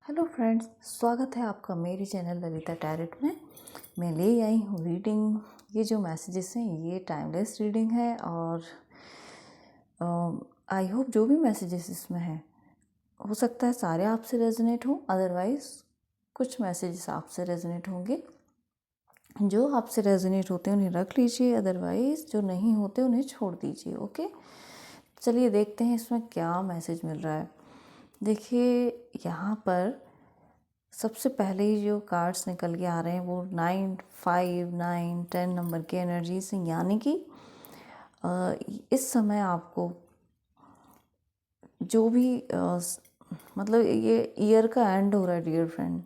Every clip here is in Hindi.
हेलो फ्रेंड्स, स्वागत है आपका मेरे चैनल ललिता टैरेट में। मैं ले आई हूँ रीडिंग। ये जो मैसेजेस हैं ये टाइमलेस रीडिंग है और आई होप जो भी मैसेजेस इसमें हैं हो सकता है सारे आपसे रेजोनेट हों, अदरवाइज़ कुछ मैसेजेस आपसे रेजोनेट होंगे। जो आपसे रेजोनेट होते हैं उन्हें रख लीजिए, अदरवाइज़ जो नहीं होते उन्हें छोड़ दीजिए। ओके, चलिए देखते हैं इसमें क्या मैसेज मिल रहा है। देखिए यहाँ पर सबसे पहले ही जो कार्ड्स निकल के आ रहे हैं वो 9, 5, 9, 10 नंबर की एनर्जी से, यानी कि इस समय आपको जो भी मतलब ये ईयर का एंड हो रहा है डियर फ्रेंड।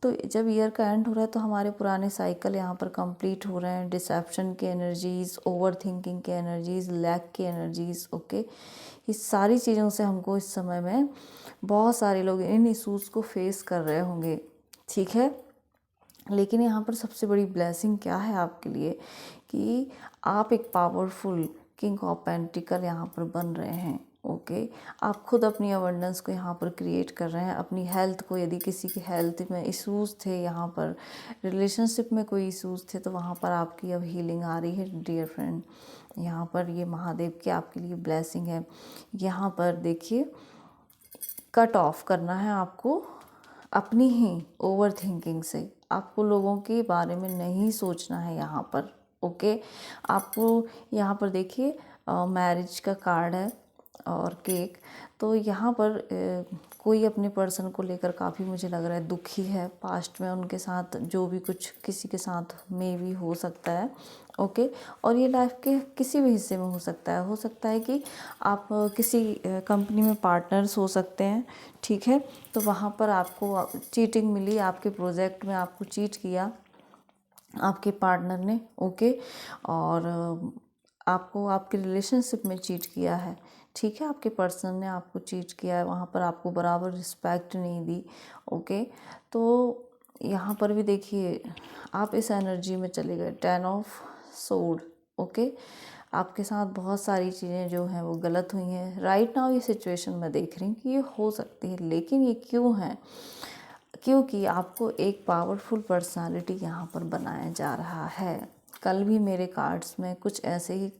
तो जब ईयर का एंड हो रहा है तो हमारे पुराने साइकिल यहाँ पर कंप्लीट हो रहे हैं। डिसेप्शन की एनर्जीज़, ओवर थिंकिंग की एनर्जीज़, लैक की एनर्जीज़। ओके, ये सारी चीज़ों से हमको इस समय में बहुत सारे लोग इन इशूज़ को फेस कर रहे होंगे, ठीक है। लेकिन यहाँ पर सबसे बड़ी ब्लेसिंग क्या है आपके लिए कि आप एक पावरफुल किंग ऑफ पेंटिकल यहाँ पर बन रहे हैं। ओके, आप खुद अपनी अबंडेंस को यहाँ पर क्रिएट कर रहे हैं। अपनी हेल्थ को, यदि किसी की हेल्थ में इश्यूज़ थे, यहाँ पर रिलेशनशिप में कोई इश्यूज़ थे, तो वहाँ पर आपकी अब हीलिंग आ रही है डियर फ्रेंड। यहाँ पर ये महादेव की आपके लिए ब्लेसिंग है। यहाँ पर देखिए, कट ऑफ करना है आपको अपनी ही ओवर थिंकिंग से। आपको लोगों के बारे में नहीं सोचना है यहाँ पर। ओके, आपको यहाँ पर देखिए मैरिज का कार्ड है और केक। तो यहाँ पर कोई अपने पर्सन को लेकर काफ़ी, मुझे लग रहा है, दुखी है। पास्ट में उनके साथ जो भी कुछ किसी के साथ में भी हो सकता है। ओके, और ये लाइफ के किसी भी हिस्से में हो सकता है। हो सकता है कि आप किसी कंपनी में पार्टनर्स हो सकते हैं, ठीक है। तो वहाँ पर आपको चीटिंग मिली, आपके प्रोजेक्ट में आपको चीट किया आपके पार्टनर ने। ओके, और आपको आपके रिलेशनशिप में चीट किया है, ठीक है। आपके पर्सन ने आपको चीट किया है, वहाँ पर आपको बराबर रिस्पेक्ट नहीं दी। ओके, तो यहाँ पर भी देखिए आप इस एनर्जी में चले गए, 10 ऑफ सोर्ड। ओके, आपके साथ बहुत सारी चीज़ें जो हैं वो गलत हुई हैं। राइट नाउ ये सिचुएशन मैं देख रही हूँ कि ये हो सकती है, लेकिन ये क्यों है? क्योंकि आपको एक पावरफुल पर्सनालिटी यहाँ पर बनाया जा रहा है। कल भी मेरे कार्ड्स में कुछ ऐसे ही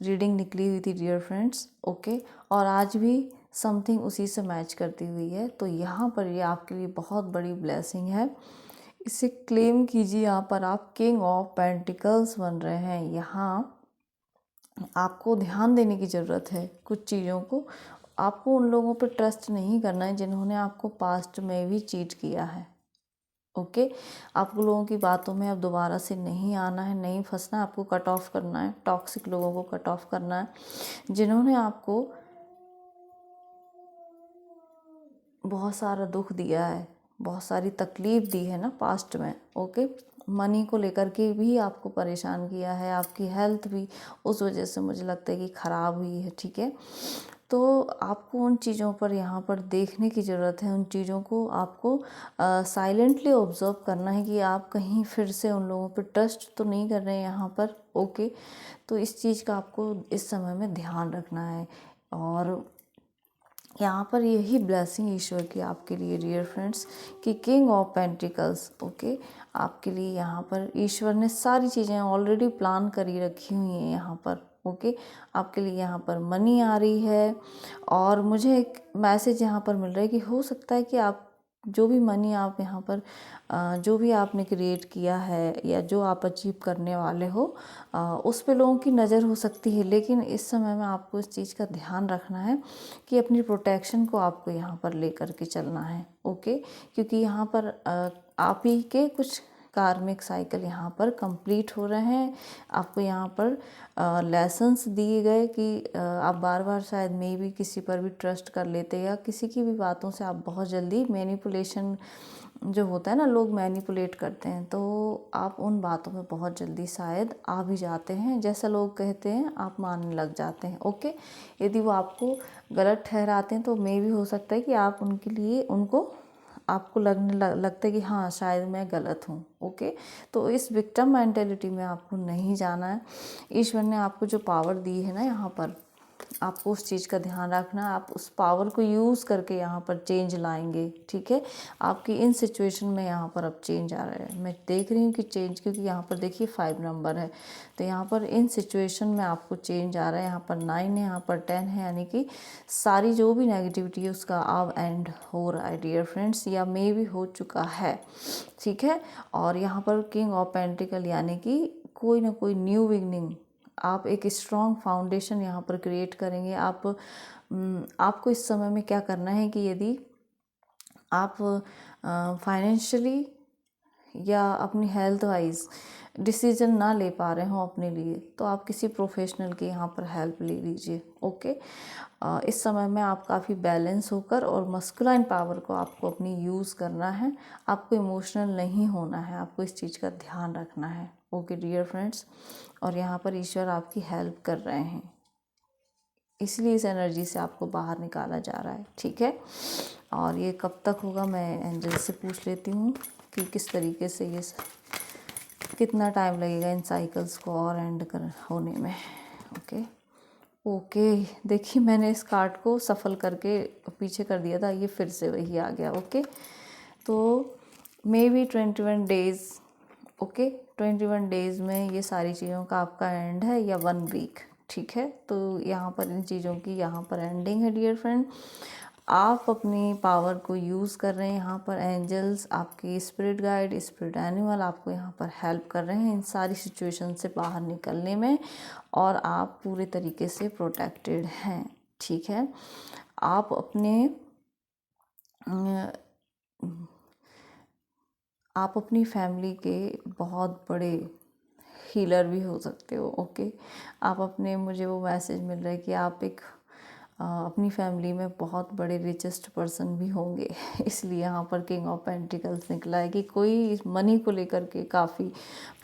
रीडिंग निकली हुई थी डियर फ्रेंड्स। ओके, और आज भी समथिंग उसी से मैच करती हुई है। तो यहाँ पर ये आपके लिए बहुत बड़ी ब्लेसिंग है। इसे क्लेम कीजिए। यहाँ पर आप किंग ऑफ पेंटिकल्स बन रहे हैं। यहाँ आपको ध्यान देने की ज़रूरत है कुछ चीज़ों को। आपको उन लोगों पर ट्रस्ट नहीं करना है जिन्होंने आपको पास्ट में भी चीट किया है। ओके, आपको लोगों की बातों में अब दोबारा से नहीं आना है, नहीं फंसना है। आपको कट ऑफ करना है, टॉक्सिक लोगों को कट ऑफ करना है जिन्होंने आपको बहुत सारा दुख दिया है, बहुत सारी तकलीफ़ दी है ना पास्ट में। ओके, मनी को लेकर के भी आपको परेशान किया है। आपकी हेल्थ भी उस वजह से मुझे लगता है कि ख़राब हुई है, ठीक है। तो आपको उन चीज़ों पर यहाँ पर देखने की ज़रूरत है। उन चीज़ों को आपको साइलेंटली ऑब्ज़र्व करना है कि आप कहीं फिर से उन लोगों पर ट्रस्ट तो नहीं कर रहे हैं यहाँ पर। ओके, तो इस चीज़ का आपको इस समय में ध्यान रखना है। और यहाँ पर यही ब्लेसिंग ईश्वर की आपके लिए डियर फ्रेंड्स कि किंग ऑफ पेंटिकल्स। ओके, आपके लिए यहाँ पर ईश्वर ने सारी चीज़ें ऑलरेडी प्लान करी रखी हुई हैं यहाँ पर। ओके, आपके लिए यहाँ पर मनी आ रही है। और मुझे एक मैसेज यहाँ पर मिल रहा है कि हो सकता है कि आप जो भी मनी आप यहाँ पर जो भी आपने क्रिएट किया है या जो आप अचीव करने वाले हो उस पे लोगों की नज़र हो सकती है। लेकिन इस समय में आपको इस चीज़ का ध्यान रखना है कि अपनी प्रोटेक्शन को आपको यहाँ पर लेकर के चलना है। ओके, क्योंकि यहाँ पर आप ही के कुछ कार्मिक साइकिल यहाँ पर कंप्लीट हो रहे हैं। आपको यहाँ पर लेसन्स दिए गए कि आप बार बार शायद मे भी किसी पर भी ट्रस्ट कर लेते या किसी की भी बातों से आप बहुत जल्दी मैनिपुलेशन जो होता है ना, लोग मैनिपुलेट करते हैं, तो आप उन बातों में बहुत जल्दी शायद आ भी जाते हैं। जैसा लोग कहते हैं आप मानने लग जाते हैं। ओके, यदि वो आपको गलत ठहराते हैं तो मे भी हो सकता है कि आप उनके लिए उनको आपको लगता है कि हाँ शायद मैं गलत हूँ। ओके, तो इस विक्टिम मेंटेलिटी में आपको नहीं जाना है। ईश्वर ने आपको जो पावर दी है ना यहाँ पर, आपको उस चीज़ का ध्यान रखना, आप उस पावर को यूज़ करके यहाँ पर चेंज लाएंगे, ठीक है। आपकी इन सिचुएशन में यहाँ पर अब चेंज आ रहा है, मैं देख रही हूँ कि चेंज, क्योंकि यहाँ पर देखिए 5 नंबर है, तो यहाँ पर इन सिचुएशन में आपको चेंज आ रहा है। यहाँ पर 9 है, यहाँ पर 10 है, यानी कि सारी जो भी नेगेटिविटी है उसका अब एंड हो रहा है डियर फ्रेंड्स, या मे भी हो चुका है, ठीक है। और यहाँ पर किंग ऑफ पेंटिकल, यानी कि कोई ना कोई न्यू बिगनिंग, आप एक स्ट्रॉन्ग फाउंडेशन यहाँ पर क्रिएट करेंगे। आपको इस समय में क्या करना है कि यदि आप फाइनेंशियली या अपनी हेल्थ वाइज डिसीजन ना ले पा रहे हो अपने लिए, तो आप किसी प्रोफेशनल की यहाँ पर हेल्प ले लीजिए, ओके। इस समय में आप काफ़ी बैलेंस होकर, और मस्कुलाइन पावर को आपको अपनी यूज़ करना है, आपको इमोशनल नहीं होना है, आपको इस चीज़ का ध्यान रखना है, ओके डियर फ्रेंड्स। और यहाँ पर ईश्वर आपकी हेल्प कर रहे हैं, इसलिए इस एनर्जी से आपको बाहर निकाला जा रहा है, ठीक है। और ये कब तक होगा, मैं एंजल से पूछ लेती हूँ कि किस तरीके से ये कितना टाइम लगेगा इन साइकिल्स को और एंड कर होने में, ओके। ओके, देखिए मैंने इस कार्ड को सफल करके पीछे कर दिया था, ये फिर से वही आ गया, ओके। तो may be 21 days, okay, 21 days में ये सारी चीज़ों का आपका एंड है, या 1 वीक, ठीक है। तो यहाँ पर इन चीज़ों की यहाँ पर एंडिंग है डियर फ्रेंड। आप अपनी पावर को यूज़ कर रहे हैं, यहाँ पर एंजल्स, आपकी स्पिरिट गाइड, स्पिरिट एनिमल आपको यहाँ पर हेल्प कर रहे हैं इन सारी सिचुएशन से बाहर निकलने में, और आप पूरे तरीके से प्रोटेक्टेड हैं, ठीक है। आप अपनी फैमिली के बहुत बड़े हीलर भी हो सकते हो, ओके। मुझे वो मैसेज मिल रहा है कि आप अपनी फैमिली में बहुत बड़े रिचेस्ट पर्सन भी होंगे इसलिए यहाँ पर किंग ऑफ पेंटिकल्स निकला है कि कोई मनी को लेकर के काफ़ी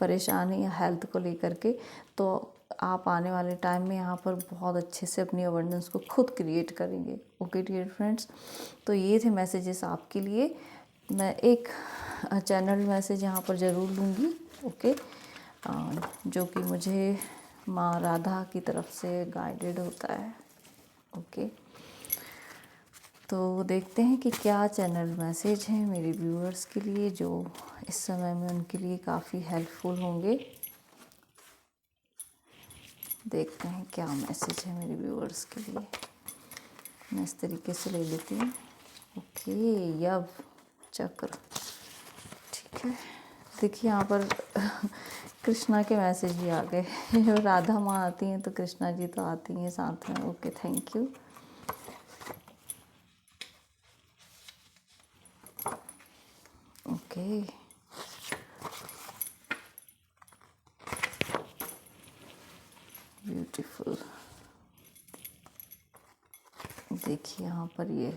परेशान है, या हेल्थ को लेकर के, तो आप आने वाले टाइम में यहाँ पर बहुत अच्छे से अपनी अबंडेंस को खुद क्रिएट करेंगे, ओके डियर फ्रेंड्स। तो ये थे मैसेजेस आपके लिए। मैं एक चैनल मैसेज यहाँ पर ज़रूर लूँगी, ओके, जो कि मुझे माँ राधा की तरफ से गाइडेड होता है, ओके। तो देखते हैं कि क्या चैनल मैसेज हैं मेरे व्यूअर्स के लिए, जो इस समय में उनके लिए काफ़ी हेल्पफुल होंगे। देखते हैं क्या मैसेज है मेरे व्यूअर्स के लिए। मैं इस तरीके से ले लेती हूँ, ओके। यव चक्र, ठीक है। देखिए यहाँ पर कृष्णा के मैसेज भी आ गए राधा माँ आती हैं तो कृष्णा जी तो आती हैं साथ में, okay, thank you. Okay, beautiful. देखिए यहाँ पर ये,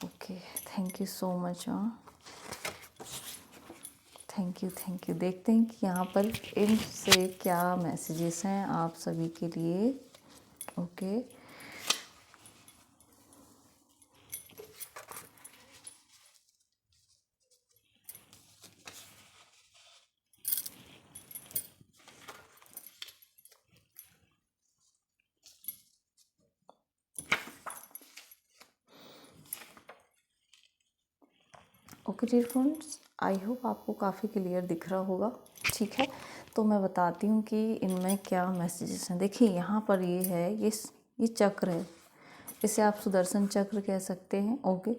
okay, thank you so much माँ, थैंक यू। देखते हैं कि यहाँ पर इनसे क्या मैसेजेस हैं आप सभी के लिए, okay. Okay dear friends, I hope आपको काफ़ी क्लियर दिख रहा होगा, ठीक है। तो मैं बताती हूँ कि इनमें क्या मैसेजेस हैं। देखिए यहाँ पर ये है, ये चक्र है, इसे आप सुदर्शन चक्र कह सकते हैं, ओके।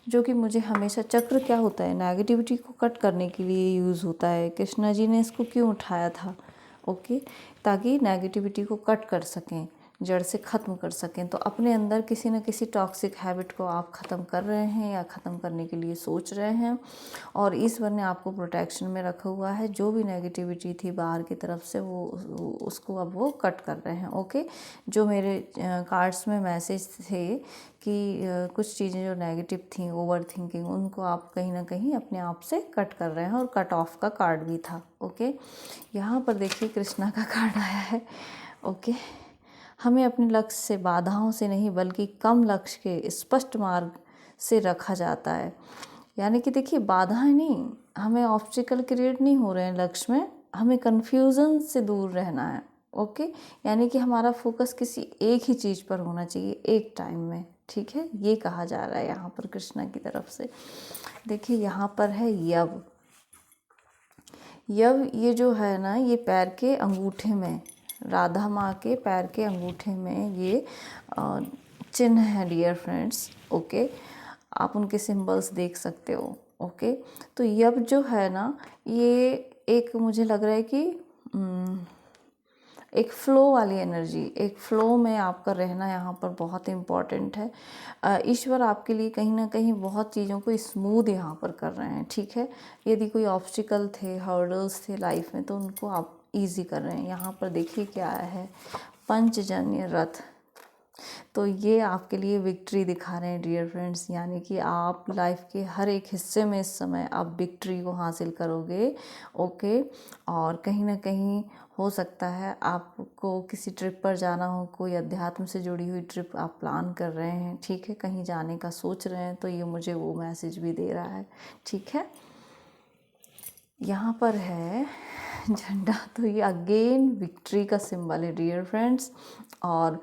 जो कि मुझे हमेशा, चक्र क्या होता है, नेगेटिविटी को कट करने के लिए यूज़ होता है। कृष्णा जी ने इसको क्यों उठाया था, ओके, ताकि नेगेटिविटी को कट कर सकें, जड़ से ख़त्म कर सकें। तो अपने अंदर किसी न किसी टॉक्सिक हैबिट को आप ख़त्म कर रहे हैं, या ख़त्म करने के लिए सोच रहे हैं, और ईश्वर ने आपको प्रोटेक्शन में रखा हुआ है। जो भी नेगेटिविटी थी बाहर की तरफ से, वो उसको अब वो कट कर रहे हैं, ओके। जो मेरे कार्ड्स में मैसेज थे कि कुछ चीज़ें जो नेगेटिव थी, ओवर थिंकिंग, उनको आप कहीं ना कहीं अपने आप से कट कर रहे हैं, और कट ऑफ का कार्ड भी था, ओके। यहाँ पर देखिए कृष्णा का कार्ड आया है, ओके। हमें अपने लक्ष्य से बाधाओं से नहीं, बल्कि कम लक्ष्य के स्पष्ट मार्ग से रखा जाता है। यानी कि देखिए बाधाएं नहीं, हमें ऑब्स्टिकल क्रिएट नहीं हो रहे हैं लक्ष्य में, हमें कन्फ्यूज़न से दूर रहना है, ओके, यानी कि हमारा फोकस किसी एक ही चीज़ पर होना चाहिए एक टाइम में, ठीक है, ये कहा जा रहा है यहाँ पर कृष्णा की तरफ से। देखिए यहाँ पर है यव। यव ये जो है ना, ये पैर के अंगूठे में, राधा माँ के पैर के अंगूठे में ये चिन्ह है डियर फ्रेंड्स। ओके, आप उनके सिंबल्स देख सकते हो। ओके, तो यव जो है ना, ये एक मुझे लग रहा है कि एक फ़्लो वाली एनर्जी, एक फ़्लो में आपका रहना यहाँ पर बहुत इम्पॉर्टेंट है। ईश्वर आपके लिए कहीं ना कहीं बहुत चीज़ों को स्मूथ यहाँ पर कर रहे हैं, ठीक है। यदि कोई ऑब्स्टिकल थे, हर्डल्स थे लाइफ में, तो उनको आप इजी कर रहे हैं। यहाँ पर देखिए क्या है, पंचजन्य रथ। तो ये आपके लिए विक्ट्री दिखा रहे हैं डियर फ्रेंड्स, यानी कि आप लाइफ के हर एक हिस्से में इस समय आप विक्ट्री को हासिल करोगे। ओके, और कहीं ना कहीं हो सकता है आपको किसी ट्रिप पर जाना हो, कोई अध्यात्म से जुड़ी हुई ट्रिप आप प्लान कर रहे हैं, ठीक है, कहीं जाने का सोच रहे हैं, तो ये मुझे वो मैसेज भी दे रहा है, ठीक है। यहाँ पर है झंडा, तो ये अगेन विक्ट्री का सिंबल है डियर फ्रेंड्स। और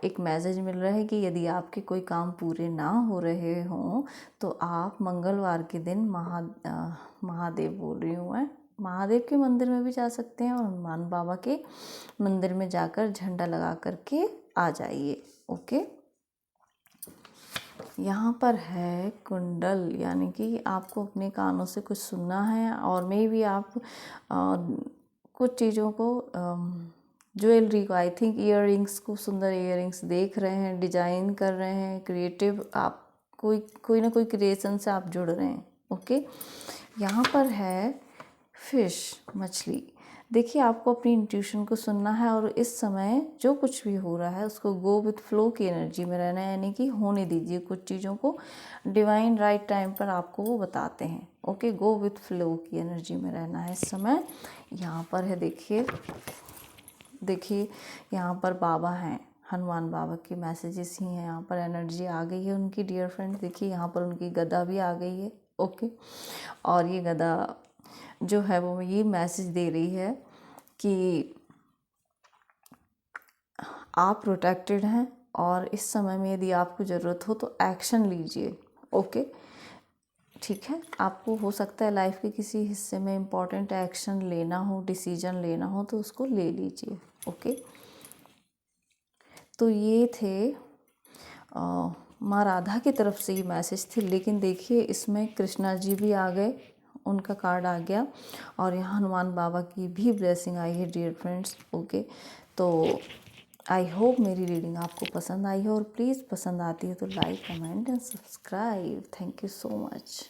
एक मैसेज मिल रहा है कि यदि आपके कोई काम पूरे ना हो रहे हों, तो आप मंगलवार के दिन महादेव बोल रही हूँ मैं, महादेव के मंदिर में भी जा सकते हैं और हनुमान बाबा के मंदिर में जाकर झंडा लगा करके आ जाइए। ओके, यहाँ पर है कुंडल, यानी कि आपको अपने कानों से कुछ सुनना है, और मे भी आप कुछ चीज़ों को, ज्वेलरी को, आई थिंक ईयररिंग्स को, सुंदर ईयररिंग्स देख रहे हैं, डिजाइन कर रहे हैं, क्रिएटिव, आप कोई ना कोई क्रिएशन से आप जुड़ रहे हैं। ओके, यहाँ पर है फिश, मछली। देखिए आपको अपनी इंट्यूशन को सुनना है, और इस समय जो कुछ भी हो रहा है उसको गो विथ फ्लो की एनर्जी में रहना है, यानी कि होने दीजिए कुछ चीज़ों को, डिवाइन राइट टाइम पर आपको वो बताते हैं। ओके, गो विथ फ्लो की एनर्जी में रहना है इस समय। यहाँ पर है, देखिए यहाँ पर बाबा हैं, हनुमान बाबा की मैसेजेस ही हैं, यहाँ पर एनर्जी आ गई है उनकी डियर फ्रेंड। देखिए यहाँ पर उनकी गदा भी आ गई है। ओके, और ये गदा जो है वो ये मैसेज दे रही है कि आप प्रोटेक्टेड हैं, और इस समय में यदि आपको ज़रूरत हो तो एक्शन लीजिए। ओके, ठीक है, आपको हो सकता है लाइफ के किसी हिस्से में इम्पॉर्टेंट एक्शन लेना हो, डिसीजन लेना हो, तो उसको ले लीजिए। ओके, तो ये थे माँ राधा की तरफ से ये मैसेज थे, लेकिन देखिए इसमें कृष्णा जी भी आ गए, उनका कार्ड आ गया, और यहाँ हनुमान बाबा की भी ब्लेसिंग आई है डियर फ्रेंड्स। ओके, तो आई होप मेरी रीडिंग आपको पसंद आई है, और प्लीज़ पसंद आती है तो like, comment and subscribe. Thank you so much.